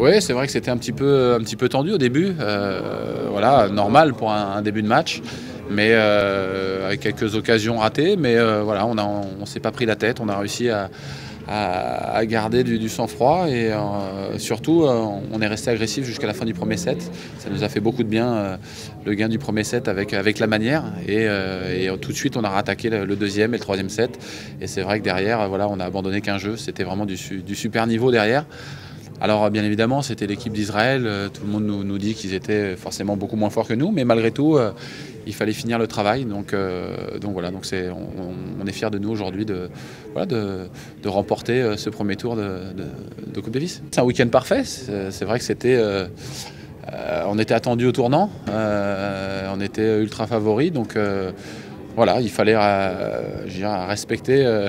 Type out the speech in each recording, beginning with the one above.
Oui, c'est vrai que c'était un petit peu tendu au début. Voilà, normal pour un début de match, mais avec quelques occasions ratées. Mais voilà, on s'est pas pris la tête. On a réussi à garder du sang-froid et surtout, on est resté agressif jusqu'à la fin du premier set. Ça nous a fait beaucoup de bien, le gain du premier set avec la manière. Et tout de suite, on a rattaqué le deuxième et le troisième set. Et c'est vrai que derrière, voilà, on a abandonné qu'un jeu. C'était vraiment du super niveau derrière. Alors bien évidemment, c'était l'équipe d'Israël, tout le monde nous dit qu'ils étaient forcément beaucoup moins forts que nous, mais malgré tout, il fallait finir le travail. Donc voilà, on est fiers de nous aujourd'hui de remporter ce premier tour de Coupe Davis. C'est un week-end parfait, c'est vrai que on était attendu au tournant, on était ultra favoris, donc voilà, il fallait respecter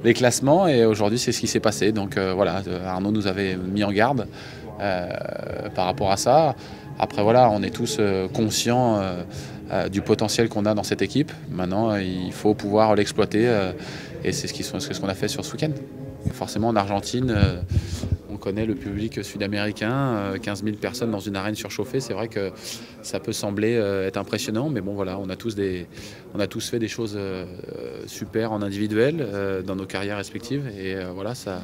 les classements et aujourd'hui c'est ce qui s'est passé. Donc voilà, Arnaud nous avait mis en garde par rapport à ça. Après voilà, on est tous conscients du potentiel qu'on a dans cette équipe. Maintenant, il faut pouvoir l'exploiter et c'est ce qu'on a fait sur ce week-end. Forcément en Argentine, on connaît le public sud-américain, 15 000 personnes dans une arène surchauffée. C'est vrai que ça peut sembler être impressionnant, mais bon voilà, on a tous fait des choses super en individuel dans nos carrières respectives. Et voilà, ça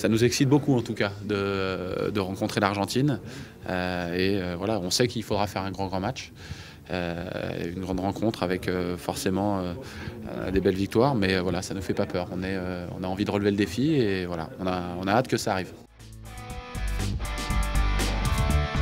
nous excite beaucoup en tout cas de rencontrer l'Argentine. Voilà, on sait qu'il faudra faire un grand match. Une grande rencontre avec forcément des belles victoires, mais voilà, ça ne fait pas peur. On a envie de relever le défi et voilà, on a hâte que ça arrive.